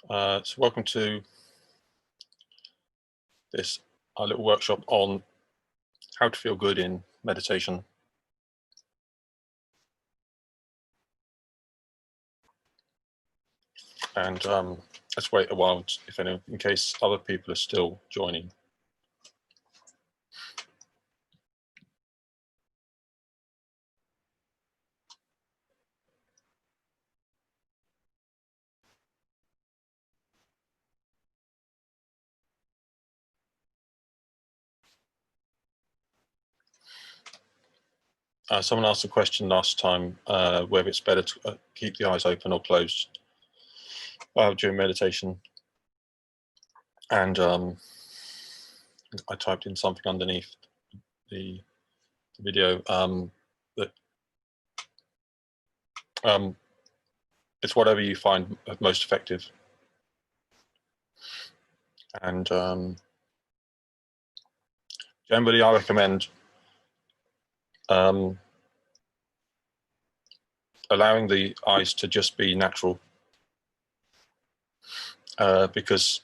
So welcome to this our little workshop on how to feel good in meditation. And let's wait a while in case other people are still joining. Someone asked a question last time whether it's better to keep the eyes open or closed during meditation. And I typed in something underneath the video that it's whatever you find most effective. And generally, I recommend allowing the eyes to just be natural, because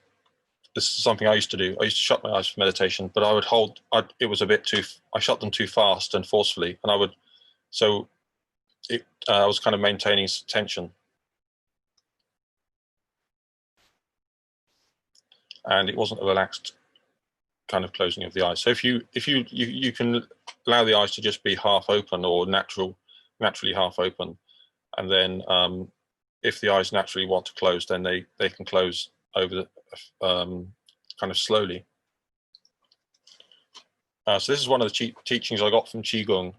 this is something I used to do. I used to shut my eyes for meditation, but I would hold. It was a bit too. I shut them too fast and forcefully, and I would. So I was kind of maintaining tension, and it wasn't a relaxed kind of closing of the eyes. So if you can allow the eyes to just be half open or naturally half open, and then if the eyes naturally want to close, then they can close over the kind of slowly. So this is one of the teachings I got from Qigong,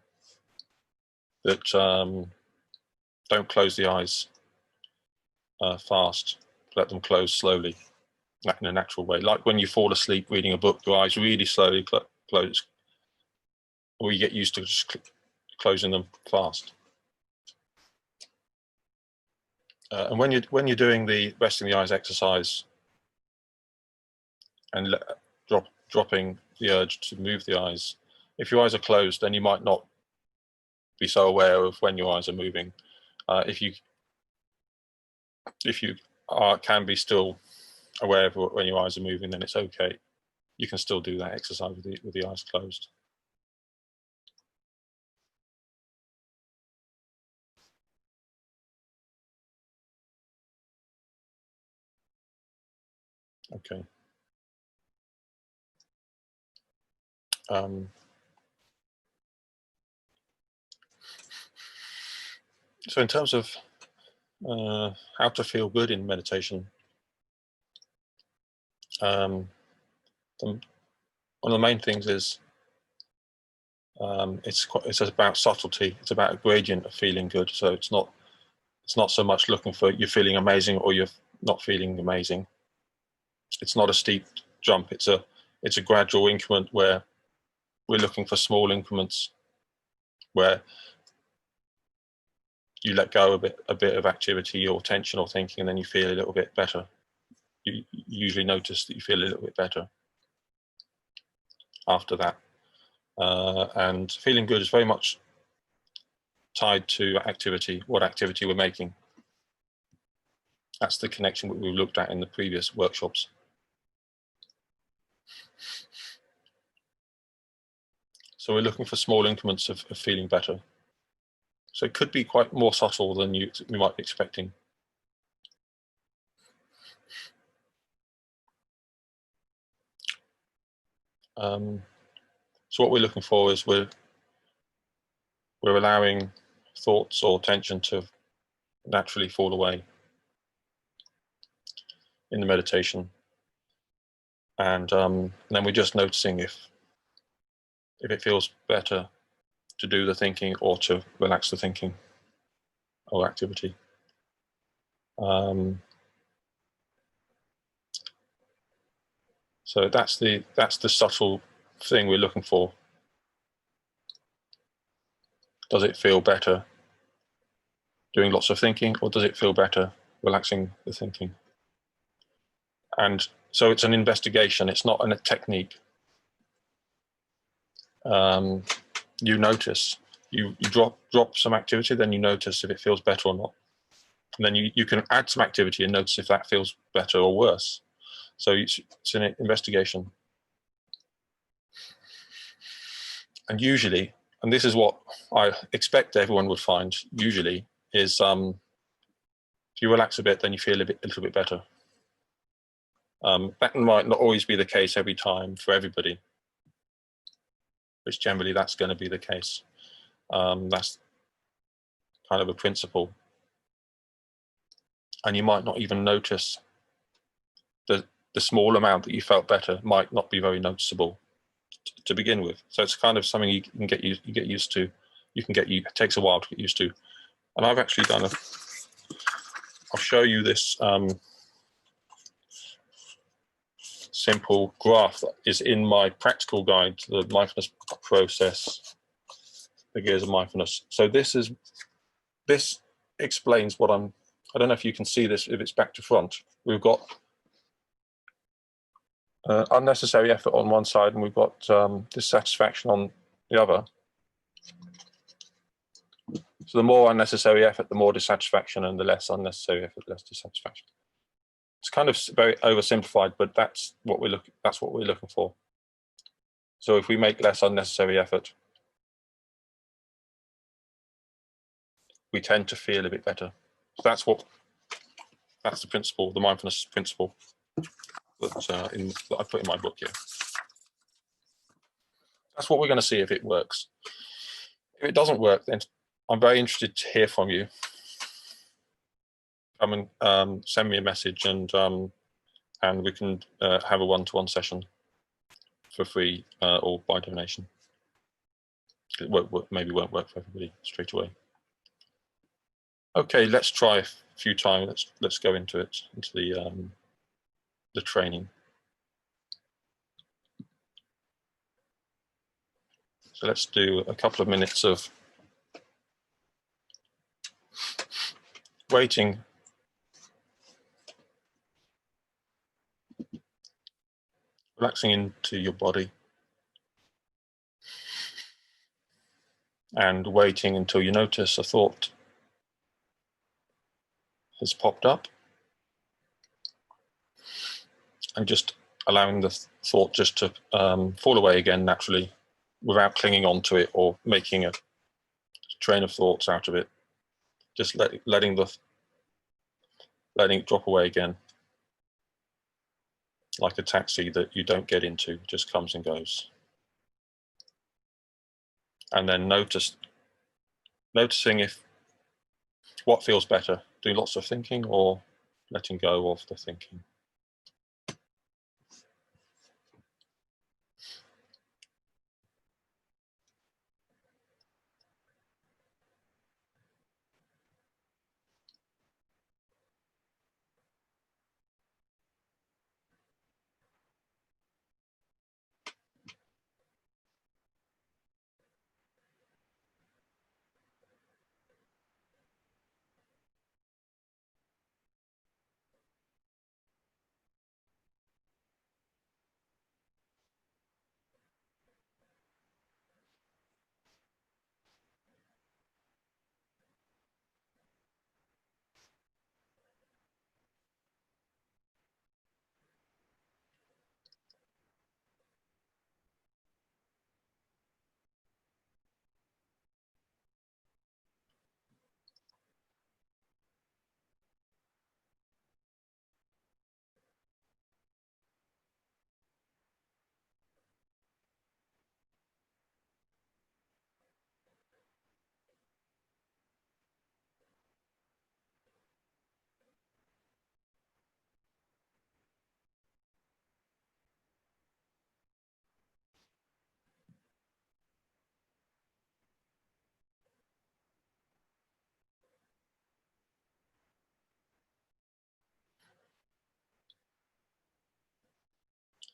that don't close the eyes fast, let them close slowly in a natural way. Like when you fall asleep reading a book, your eyes really slowly close, or you get used to just closing them fast. And when you're doing the resting the eyes exercise and dropping the urge to move the eyes, if your eyes are closed, then you might not be so aware of when your eyes are moving. If you can be still aware of when your eyes are moving, then it's okay. You can still do that exercise with the eyes closed. Okay. So in terms of how to feel good in meditation, one of the main things is it's about subtlety. It's about a gradient of feeling good. So it's not so much looking for you're feeling amazing or you're not feeling amazing. It's not a steep jump. It's a gradual increment where we're looking for small increments where you let go a bit of activity or tension or thinking, and then you feel a little bit better. You usually notice that you feel a little bit better after that. And feeling good is very much tied to activity, what activity we're making. That's the connection that we looked at in the previous workshops. So we're looking for small increments of feeling better. So it could be quite more subtle than you might be expecting. So what we're looking for is we're allowing thoughts or tension to naturally fall away in the meditation, and then we're just noticing if it feels better to do the thinking or to relax the thinking or activity. So that's the subtle thing we're looking for. Does it feel better doing lots of thinking, or does it feel better relaxing the thinking? And so it's an investigation. It's not a technique. You notice. You drop some activity, then you notice if it feels better or not. And then you can add some activity and notice if that feels better or worse. So it's an investigation. And usually, and this is what I expect everyone would find usually, is if you relax a bit, then you feel a little bit better. That might not always be the case every time for everybody, but generally that's going to be the case. That's kind of a principle. And you might not even notice the small amount that you felt better might not be very noticeable to begin with. So it's kind of something you can get used to. It takes a while to get used to. And I've actually done I'll show you this simple graph that is in my practical guide to the mindfulness process, the gears of mindfulness. So this explains what I don't know if you can see this, if it's back to front. We've got unnecessary effort on one side, and we've got dissatisfaction on the other. So the more unnecessary effort, the more dissatisfaction, and the less unnecessary effort, less dissatisfaction. It's kind of very oversimplified, but that's what we're looking for. So if we make less unnecessary effort, we tend to feel a bit better. So that's the principle, the mindfulness principle that I put in my book here. That's what we're going to see if it works. If it doesn't work, then I'm very interested to hear from you. Come and send me a message, and we can have a one-to-one session for free or by donation. It maybe won't work for everybody straight away. Okay, let's try a few times. Let's go into it, into the training. So let's do a couple of minutes of waiting. Relaxing into your body and waiting until you notice a thought has popped up, and just allowing the thought just to fall away again naturally without clinging on to it or making a train of thoughts out of it. Just letting it drop away again, like a taxi that you don't get into, just comes and goes. And then noticing if what feels better, doing lots of thinking or letting go of the thinking.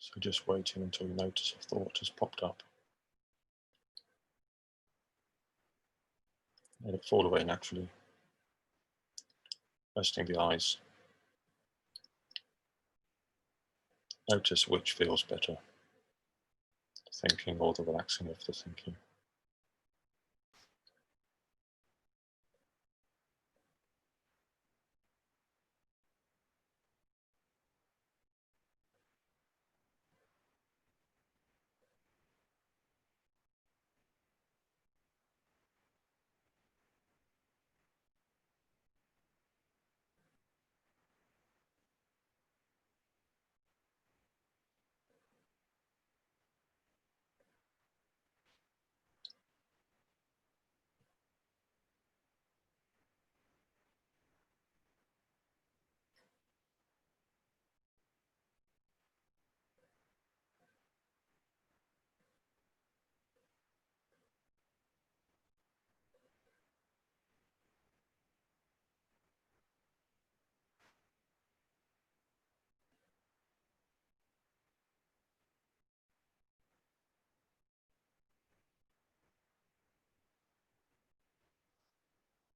So just waiting until you notice a thought has popped up. Let it fall away naturally. Resting the eyes. Notice which feels better, the thinking or the relaxing of the thinking.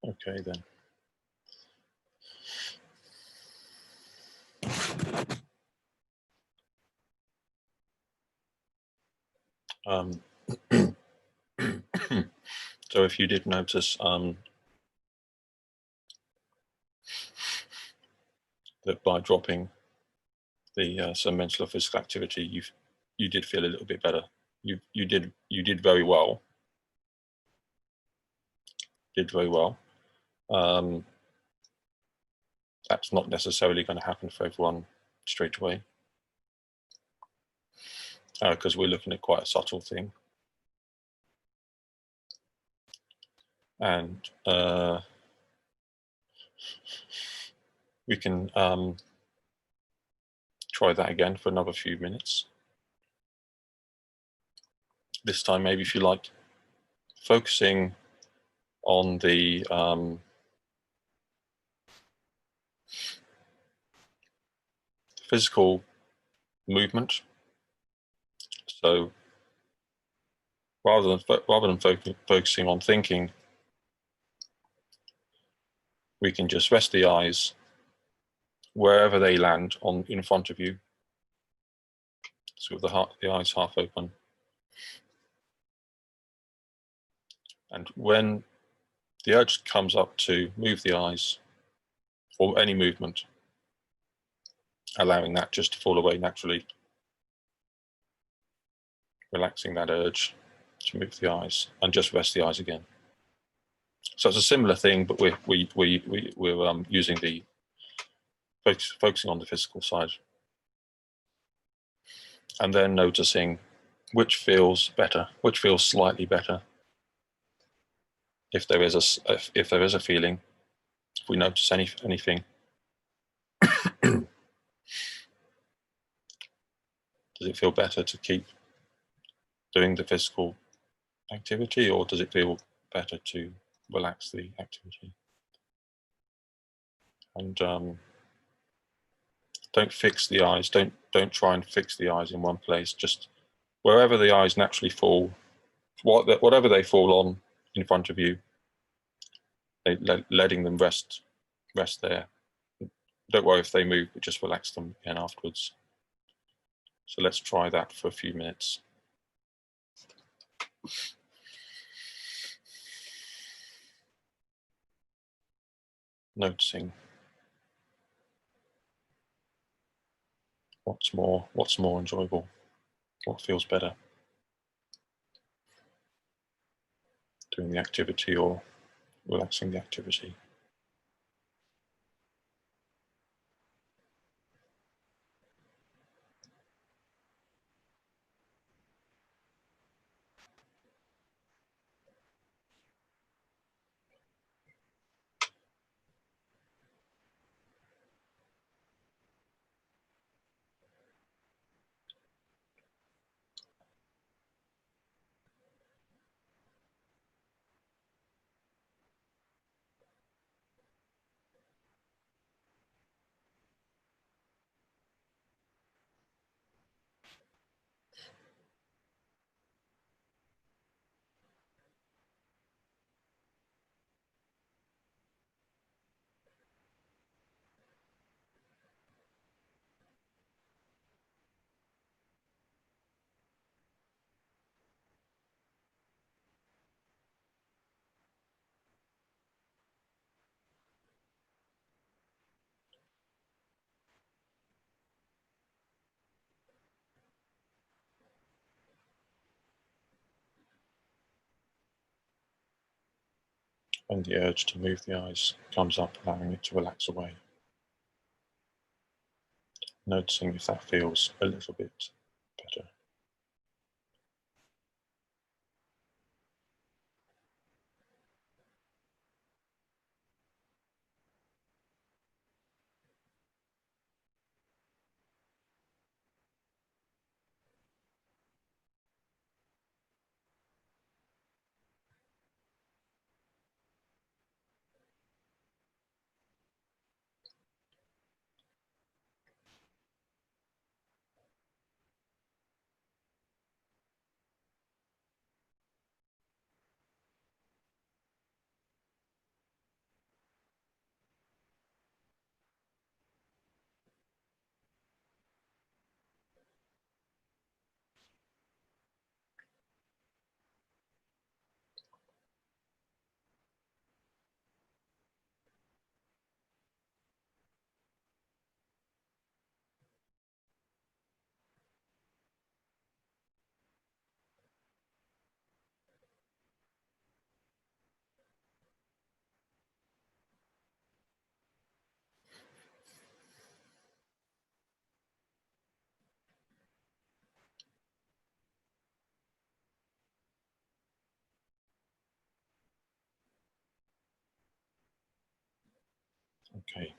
Okay then. So if you did notice that by dropping the some mental or physical activity, you did feel a little bit better. You did very well. Did very well. That's not necessarily going to happen for everyone straight away, because we're looking at quite a subtle thing. And we can try that again for another few minutes. This time, maybe if you like, focusing on the physical movement. So rather than focusing on thinking, we can just rest the eyes wherever they land in front of you. So with the eyes half open. And when the urge comes up to move the eyes, or any movement, allowing that just to fall away naturally, relaxing that urge to move the eyes, and just rest the eyes again. So it's a similar thing, but we're using the focusing on the physical side, and then noticing which feels better, which feels slightly better. If there is a feeling, if we notice anything, does it feel better to keep doing the physical activity, or does it feel better to relax the activity? And don't fix the eyes. Don't try and fix the eyes in one place. Just wherever the eyes naturally fall, whatever they fall on in front of you, letting them rest there. Don't worry if they move, but just relax them again afterwards. So let's try that for a few minutes. Noticing what's more enjoyable, what feels better, doing the activity or relaxing the activity. When the urge to move the eyes comes up, allowing it to relax away. Noticing if that feels a little bit better. Okay.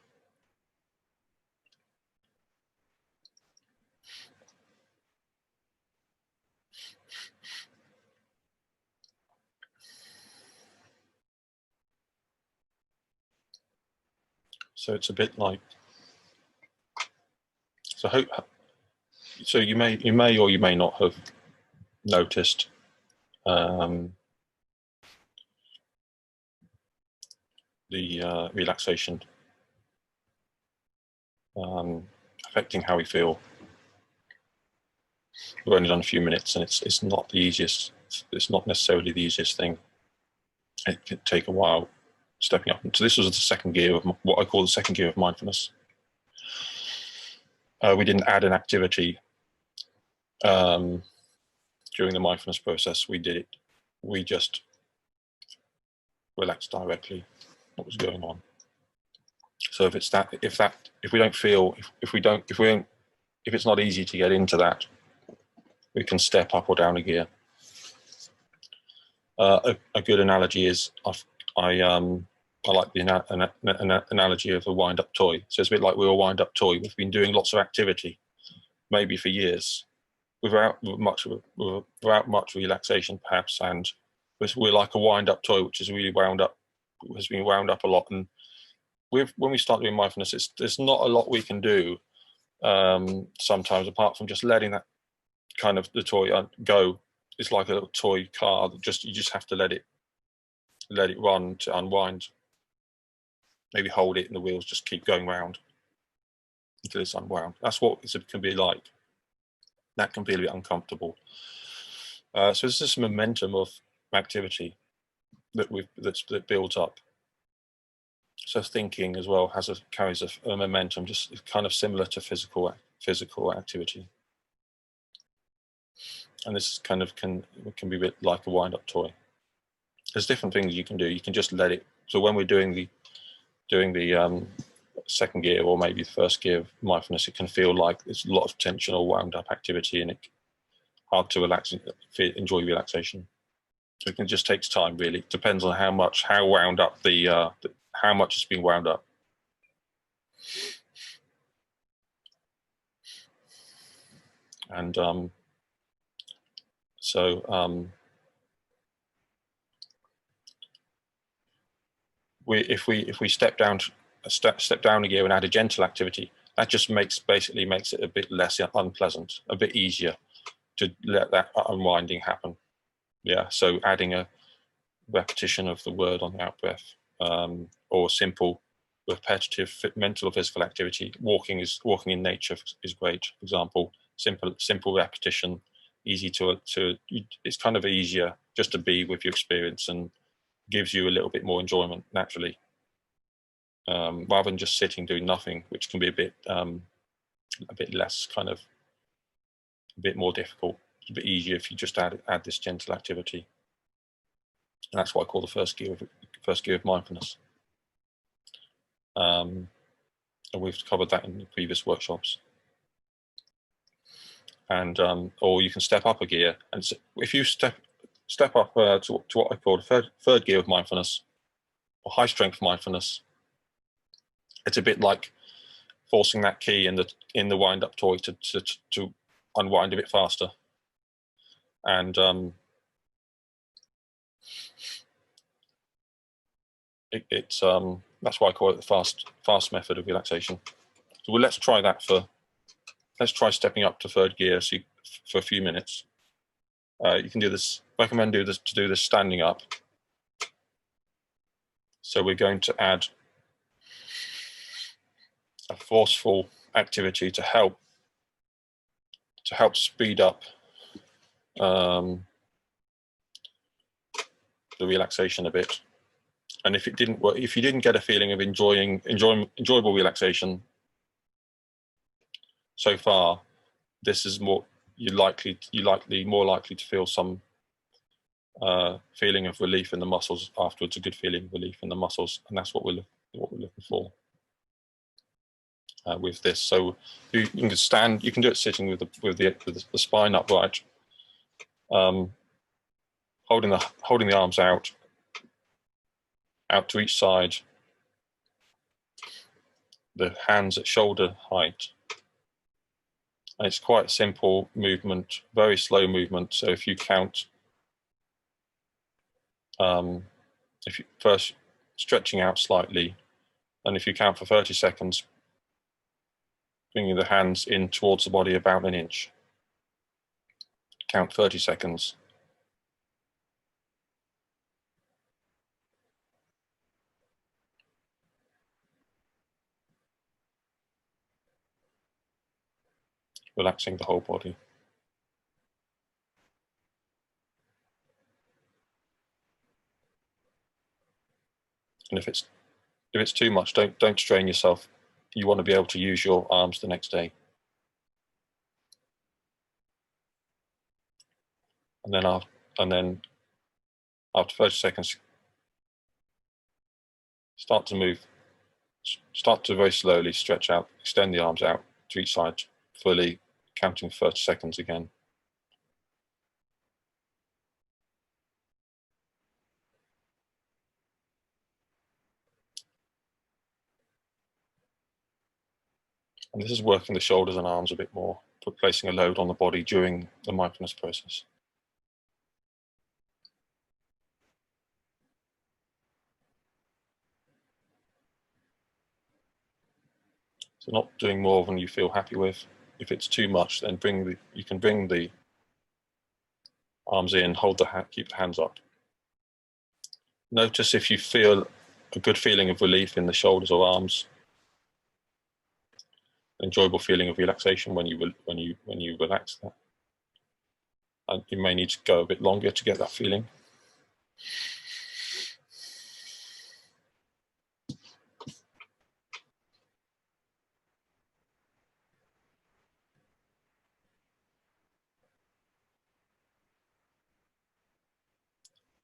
So it's a bit like, so you may or you may not have noticed the relaxation affecting how we feel. We've only done a few minutes, and it's not the easiest. It's not necessarily the easiest thing. It could take a while stepping up. So this was the second gear of what I call the second gear of mindfulness. We didn't add an activity during the mindfulness process. We did it. We just relaxed directly what was going on. So if it's that, if we don't feel, if it's not easy to get into that, we can step up or down a gear. A good analogy is I like the analogy of a wind-up toy. So it's a bit like we're a wind-up toy. We've been doing lots of activity, maybe for years, without much relaxation, perhaps. And we're like a wind-up toy, which is really wound up, has been wound up a lot. And when we start doing mindfulness, there's not a lot we can do sometimes, apart from just letting that kind of the toy go. It's like a little toy car that you just have to let it run to unwind. Maybe hold it and the wheels just keep going round until it's unwound. That's what it can be like. That can be a bit uncomfortable. So there's this momentum of activity that builds up. So thinking as well carries a momentum, just kind of similar to physical activity. And this kind of can be a bit like a wind-up toy. There's different things you can do. You can just let it. So when we're doing the second gear or maybe the first gear of mindfulness, it can feel like there's a lot of tension or wound-up activity, and it's hard to relax and enjoy relaxation. So it just takes time, really. It depends on how wound up how much it's been wound up. And if we step down a gear and add a gentle activity, that just basically makes it a bit less unpleasant, a bit easier to let that unwinding happen. Yeah. So adding a repetition of the word on the out breath, or simple repetitive mental or physical activity. Walking in nature is great. For example, simple repetition, easy to it's kind of easier just to be with your experience and gives you a little bit more enjoyment naturally, rather than just sitting doing nothing, which can be a bit less kind of a bit more difficult. It's a bit easier if you just add this gentle activity. And that's what I call the first gear of mindfulness. And we've covered that in the previous workshops. And or you can step up a gear, and so if you step up to what I call the third gear of mindfulness, or high strength mindfulness, it's a bit like forcing that key in the wind up toy to unwind a bit faster. And that's why I call it the fast method of relaxation. So let's try stepping up to third gear for a few minutes. You can do this. Recommend to do this standing up. So we're going to add a forceful activity to help speed up the relaxation a bit. And if it didn't work, if you didn't get a feeling of enjoyable relaxation so far, this is more more likely to feel some feeling of relief in the muscles afterwards, a good feeling of relief in the muscles, and that's what we're looking for with this. So you can stand. You can do it sitting with the spine upright, holding the arms out to each side, the hands at shoulder height. And it's quite a simple movement, very slow movement. So if you count, if you first stretching out slightly, and if you count for 30 seconds, bringing the hands in towards the body about an inch. Count 30 seconds. Relaxing the whole body. And if it's too much, don't strain yourself. You want to be able to use your arms the next day. And then after 30 seconds, start to very slowly stretch out, extend the arms out to each side fully, counting 30 seconds again. And this is working the shoulders and arms a bit more, placing a load on the body during the mindfulness process. So not doing more than you feel happy with. If it's too much, then you can bring the arms in, keep the hands up. Notice if you feel a good feeling of relief in the shoulders or arms, enjoyable feeling of relaxation when you relax that. And you may need to go a bit longer to get that feeling.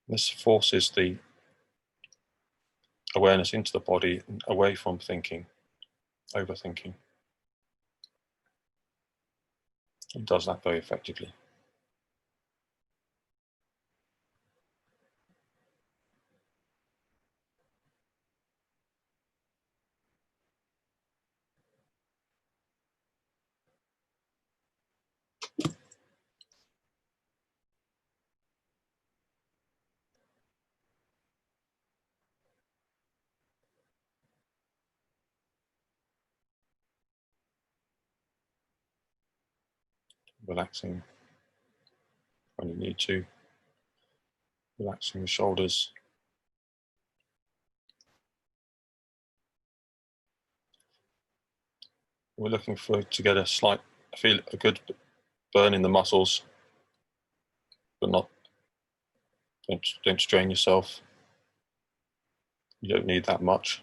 This forces the awareness into the body, away from thinking, overthinking. It does that very effectively. Relaxing when you need to, relaxing the shoulders. We're looking to get a good burn in the muscles, but don't strain yourself. You don't need that much.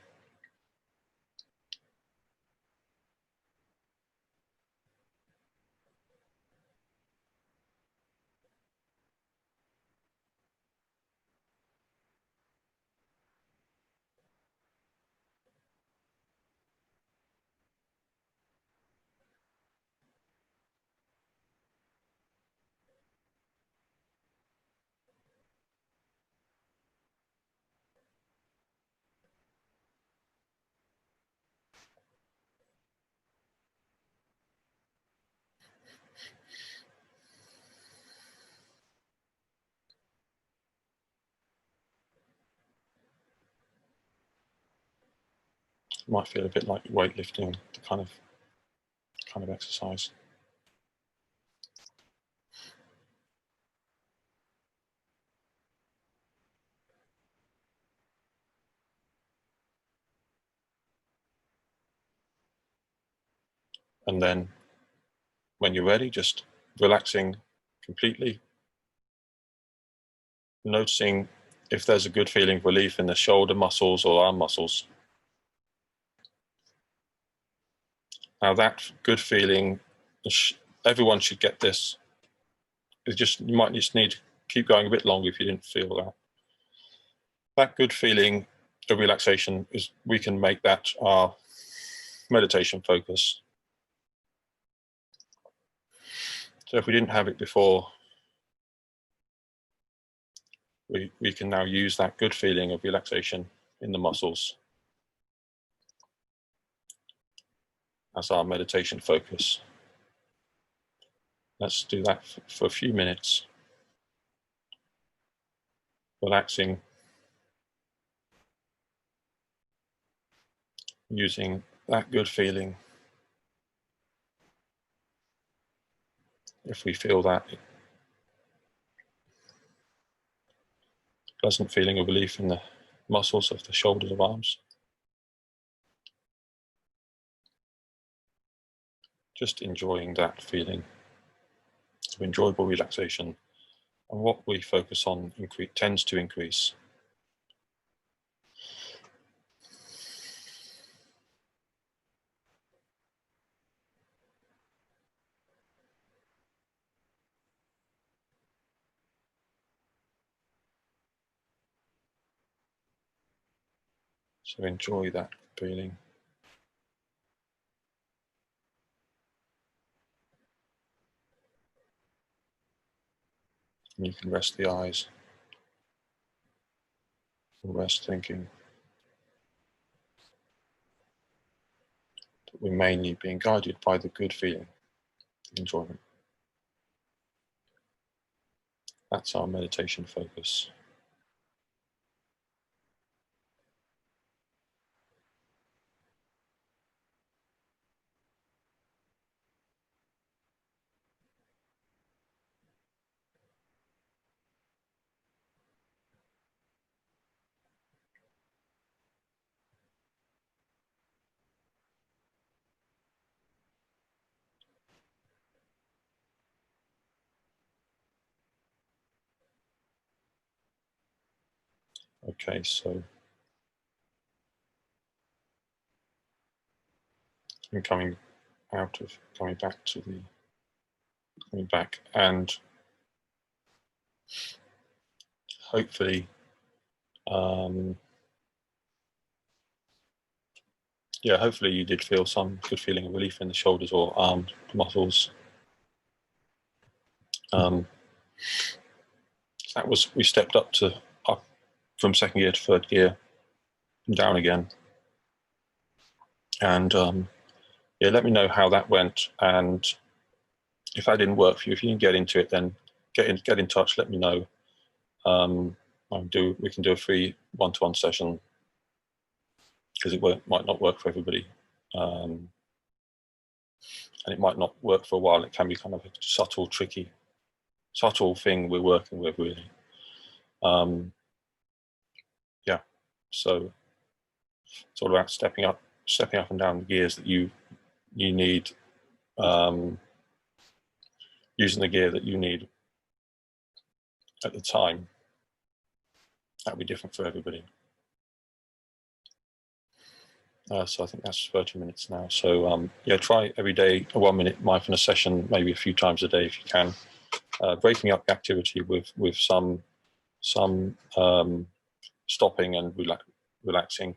It might feel a bit like weightlifting, the kind of exercise. And then when you're ready, just relaxing completely, noticing if there's a good feeling of relief in the shoulder muscles or arm muscles. Now that good feeling, everyone should get this. You might just need to keep going a bit longer if you didn't feel that. That good feeling of relaxation we can make that our meditation focus. So if we didn't have it before, we can now use that good feeling of relaxation in the muscles as our meditation focus. Let's do that for a few minutes. Relaxing, using that good feeling. If we feel that pleasant feeling of relief in the muscles of the shoulders and arms, just enjoying that feeling of enjoyable relaxation. And what we focus on tends to increase. So enjoy that feeling. And you can rest the eyes, or rest thinking that we're mainly being guided by the good feeling, enjoyment. That's our meditation focus. Okay, so I'm coming back and hopefully hopefully you did feel some good feeling of relief in the shoulders or arm muscles. We stepped up from second gear to third gear and down again. And let me know how that went. And if that didn't work for you, if you can get into it, then get in touch, let me know. We can do a free one-to-one session because it might not work for everybody. And it might not work for a while. It can be kind of a subtle thing we're working with, really. So it's all about stepping up and down the gears that you need, using the gear that you need at the time. That'll be different for everybody. So I think that's 30 minutes now. So try every day a 1 minute mindfulness session, maybe a few times a day if you can. Breaking up the activity with some stopping and relaxing.